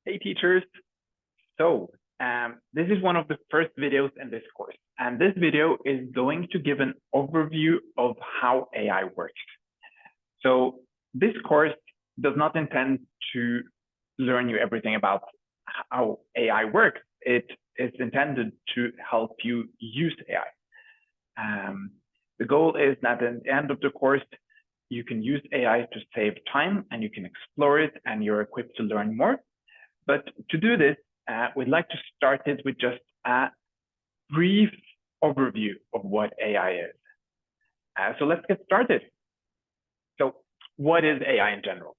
Hey teachers, so this is one of the first videos in this course, and this video is going to give an overview of how AI works. So this course does not intend to learn you everything about how AI works. It is intended to help you use AI. The goal is that at the end of the course, you can use AI to save time and you can explore it and you're equipped to learn more. But to do this, we'd like to start it with just a brief overview of what AI is. So let's get started. So what is AI in general?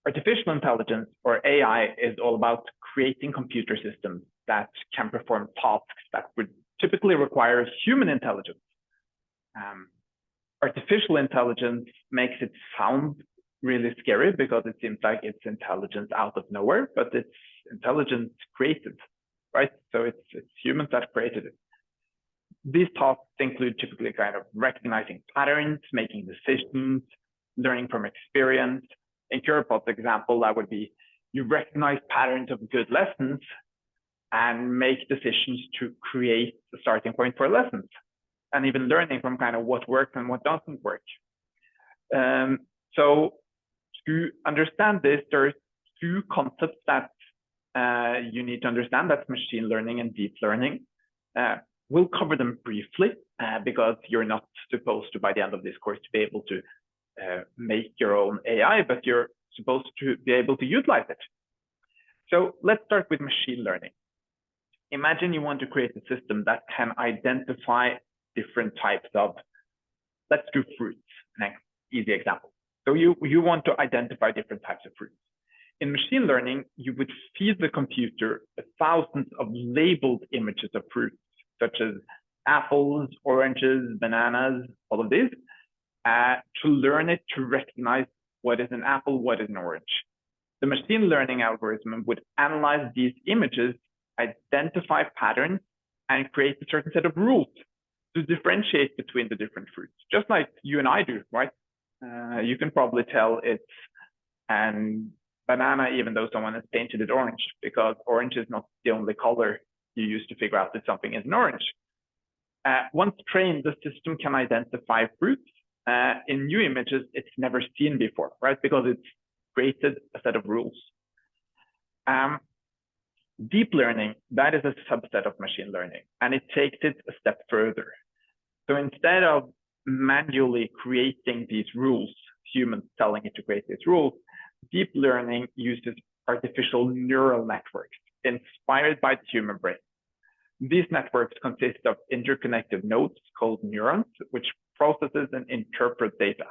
Artificial intelligence, or AI, is all about creating computer systems that can perform tasks that would typically require human intelligence. Artificial intelligence makes it sound really scary because it seems like it's intelligence out of nowhere, but it's intelligence created, right? So it's humans that created it. These tasks include typically kind of recognizing patterns, making decisions, learning from experience. In Curepod's example, that would be you recognize patterns of good lessons and make decisions to create the starting point for lessons, and even learning from kind of what works and what doesn't work. So to understand this, there's two concepts that you need to understand. That's machine learning and deep learning. We'll cover them briefly because you're not supposed to, by the end of this course, to be able to make your own AI, but you're supposed to be able to utilize it. So let's start with machine learning. Imagine you want to create a system that can identify different types of, let's do fruits, next easy example. So you want to identify different types of fruits. In machine learning, you would feed the computer thousands of labeled images of fruits, such as apples, oranges, bananas, all of these, to learn it to recognize what is an apple, what is an orange. The machine learning algorithm would analyze these images, identify patterns, and create a certain set of rules to differentiate between the different fruits, just like you and I do, right? You can probably tell it's an banana even though someone has painted it orange, because orange is not the only color you use to figure out that something is an orange. Once trained, the system can identify fruits in new images it's never seen before, right? Because it's created a set of rules. Deep learning, that is a subset of machine learning, and it takes it a step further. So instead of manually creating these rules, humans telling it to create these rules, deep learning uses artificial neural networks inspired by the human brain. These networks consist of interconnected nodes called neurons, which processes and interpret data.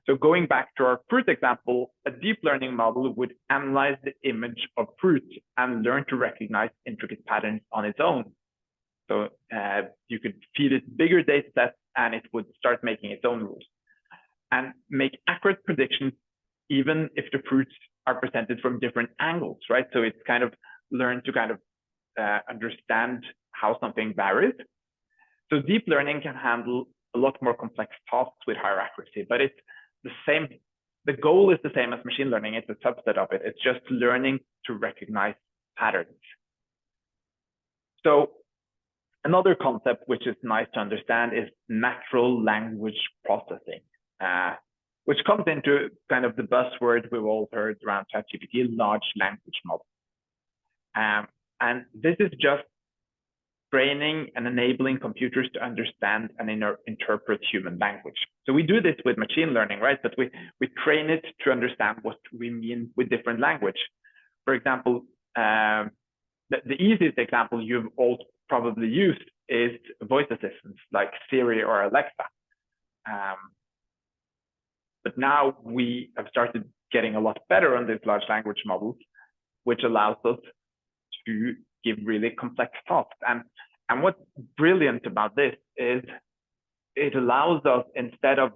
So going back to our fruit example, a deep learning model would analyze the image of fruit and learn to recognize intricate patterns on its own. So you could feed it bigger data sets and it would start making its own rules and make accurate predictions, even if the fruits are presented from different angles, right? So it's kind of learned to kind of understand how something varies. So deep learning can handle a lot more complex tasks with higher accuracy, but it's the same. The goal is the same as machine learning. It's a subset of it. It's just learning to recognize patterns. So another concept which is nice to understand is natural language processing, which comes into kind of the buzzword we've all heard around ChatGPT, large language model. And this is just training and enabling computers to understand and interpret human language. So we do this with machine learning, right? But we train it to understand what we mean with different language. For example, the easiest example you've all probably used is voice assistants like Siri or Alexa. But now we have started getting a lot better on these large language models, which allows us to give really complex tasks. And what's brilliant about this is it allows us, instead of,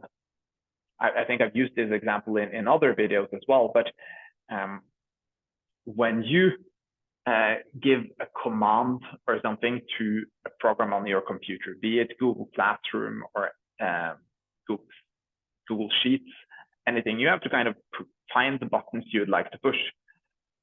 I think I've used this example in other videos as well, but when you give a command or something to a program on your computer, be it Google Classroom or Google Sheets, anything, you have to kind of find the buttons you'd like to push.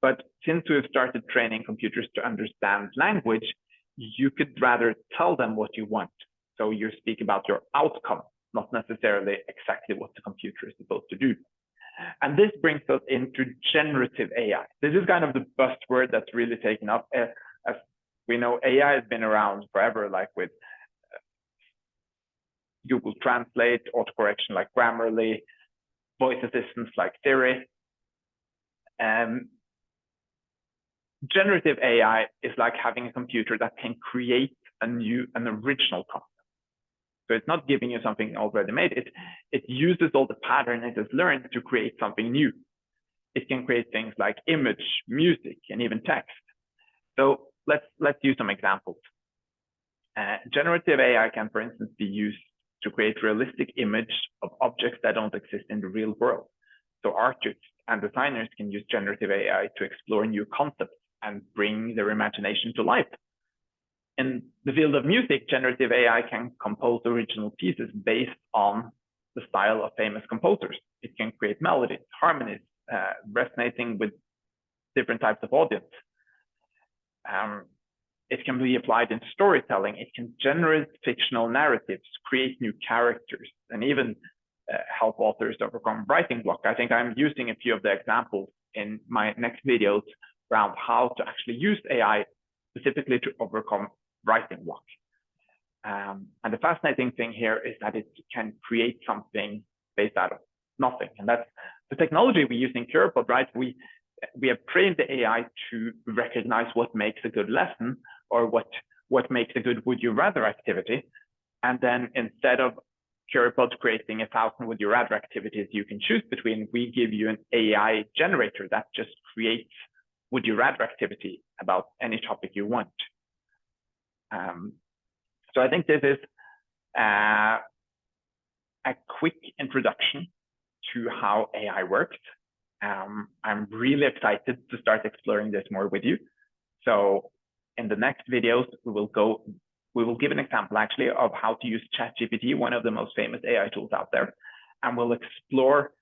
But since we've started training computers to understand language, you could rather tell them what you want. So you speak about your outcome, not necessarily exactly what the computer is supposed to do. And this brings us into generative AI. This is kind of the buzzword that's really taken up. As we know, AI has been around forever, like with Google Translate, autocorrection like Grammarly, voice assistants like Siri. Generative AI is like having a computer that can create an original concept. So it's not giving you something already made. It uses all the pattern it has learned to create something new. It can create things like image, music, and even text. So let's use some examples. Generative AI can, for instance, be used to create realistic image of objects that don't exist in the real world. So artists and designers can use generative AI to explore new concepts and bring their imagination to life. In the field of music, generative AI can compose original pieces based on the style of famous composers. It can create melodies, harmonies, resonating with different types of audience. It can be applied in storytelling. It can generate fictional narratives, create new characters, and even help authors overcome writing block. I think I'm using a few of the examples in my next videos around how to actually use AI specifically to overcome writing block. And the fascinating thing here is that it can create something based out of nothing. And that's the technology we use in CuraPod, right? We have trained the AI to recognize what makes a good lesson or what makes a good would you rather activity. And then instead of CuraPod creating 1,000 would you rather activities you can choose between, we give you an AI generator that just creates would you rather activity about any topic you want. So I think this is a quick introduction to how AI works. I'm really excited to start exploring this more with you. So in the next videos, we will give an example actually of how to use ChatGPT, one of the most famous AI tools out there, and we'll explore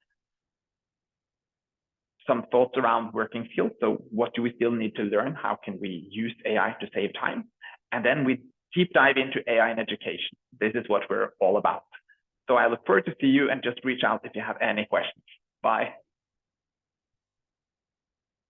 some thoughts around working fields. So what do we still need to learn? How can we use AI to save time? And then we deep dive into AI in education. This is what we're all about. So I look forward to see you, and just reach out if you have any questions. Bye.